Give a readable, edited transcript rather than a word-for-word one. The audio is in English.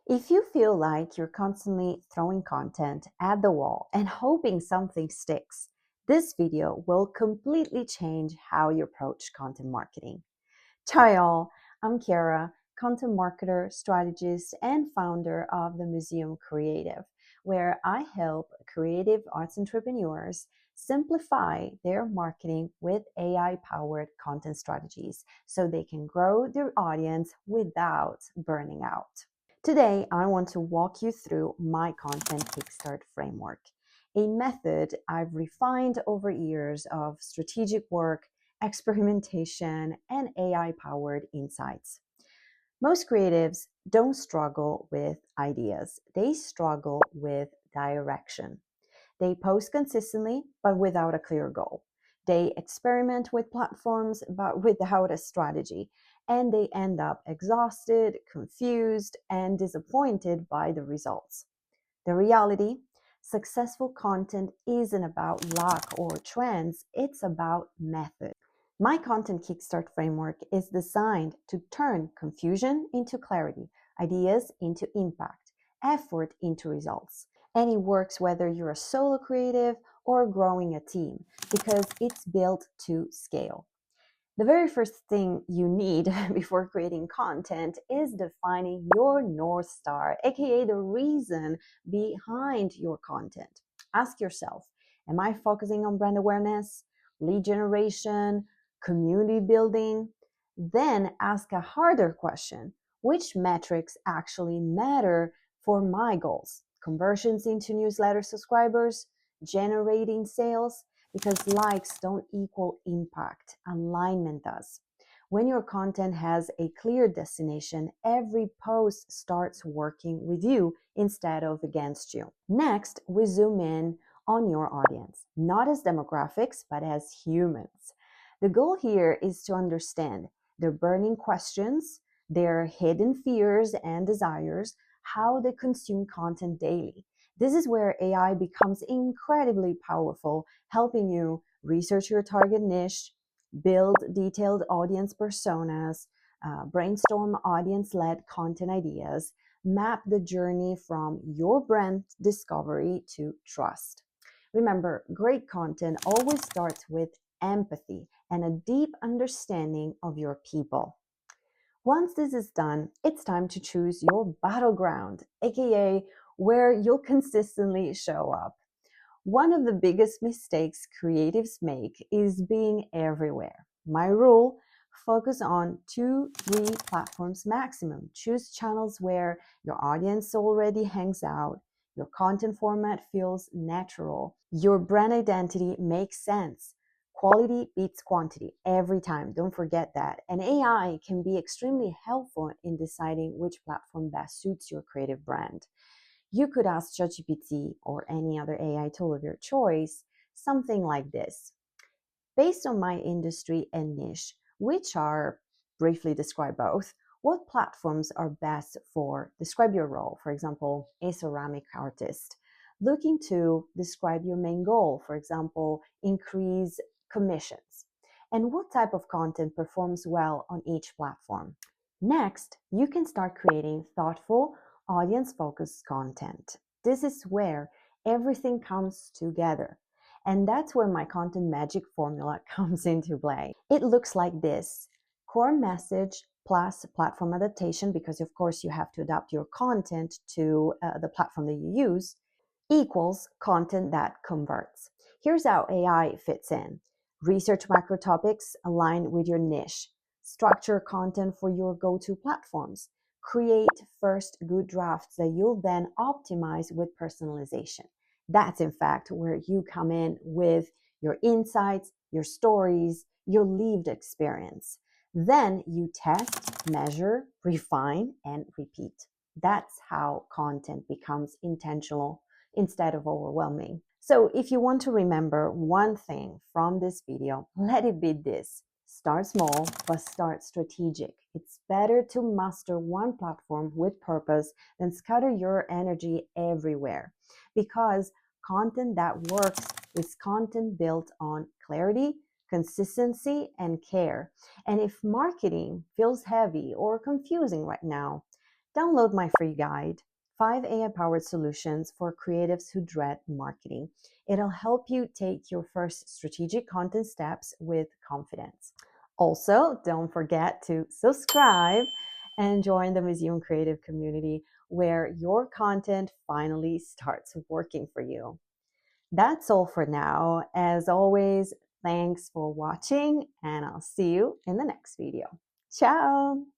If you feel like you're constantly throwing content at the wall and hoping something sticks, this video will completely change how you approach content marketing. Ciao y'all, I'm Kiara, content marketer, strategist, and founder of the Museum Creative, where I help creative arts entrepreneurs simplify their marketing with AI-powered content strategies so they can grow their audience without burning out. Today, I want to walk you through my Content Kickstart Framework, a method I've refined over years of strategic work, experimentation, and AI-powered insights. Most creatives don't struggle with ideas. They struggle with direction. They post consistently, but without a clear goal. They experiment with platforms, but without a strategy. And they end up exhausted, confused, and disappointed by the results. The reality: successful content isn't about luck or trends, it's about method. My Content Kickstart framework is designed to turn confusion into clarity, ideas into impact, effort into results. And it works whether you're a solo creative or growing a team because it's built to scale. The very first thing you need before creating content is defining your North Star, aka the reason behind your content. Ask yourself, am I focusing on brand awareness, lead generation, community building? Then ask a harder question: which metrics actually matter for my goals? Conversions into newsletter subscribers, generating sales? Because likes don't equal impact, alignment does. When your content has a clear destination, every post starts working with you instead of against you. Next, we zoom in on your audience, not as demographics, but as humans. The goal here is to understand their burning questions, their hidden fears and desires, how they consume content daily. This is where AI becomes incredibly powerful, helping you research your target niche, build detailed audience personas, brainstorm audience-led content ideas, map the journey from your brand discovery to trust. Remember, great content always starts with empathy and a deep understanding of your people. Once this is done, it's time to choose your battleground, aka where you'll consistently show up. One of the biggest mistakes creatives make is being everywhere. My rule: focus on 2-3 platforms maximum. Choose channels where your audience already hangs out, your content format feels natural, your brand identity makes sense. Quality beats quantity every time. Don't forget that. And AI can be extremely helpful in deciding which platform best suits your creative brand. You could ask ChatGPT or any other AI tool of your choice something like this: based on my industry and niche, which are, briefly describe both, what platforms are best for, describe your role, for example, a ceramic artist. Looking to describe your main goal, for example, increase commissions. And what type of content performs well on each platform. Next, you can start creating thoughtful, audience-focused content. This is where everything comes together. And that's where my content magic formula comes into play. It looks like this: core message plus platform adaptation, because of course you have to adapt your content to the platform that you use, equals content that converts. Here's how AI fits in: research macro topics aligned with your niche, structure content for your go-to platforms, create first good drafts that you'll then optimize with personalization. That's in fact where you come in with your insights, your stories, your lived experience. Then you test, measure, refine, and repeat. That's how content becomes intentional instead of overwhelming. So if you want to remember one thing from this video, let it be this: start small, but start strategic. It's better to master one platform with purpose than scatter your energy everywhere, because content that works is content built on clarity, consistency, and care. And if marketing feels heavy or confusing right now, download my free guide, 5 AI-powered solutions for creatives who dread marketing. It'll help you take your first strategic content steps with confidence. Also, don't forget to subscribe and join the Museum Creative community where your content finally starts working for you. That's all for now. As always, thanks for watching, and I'll see you in the next video. Ciao!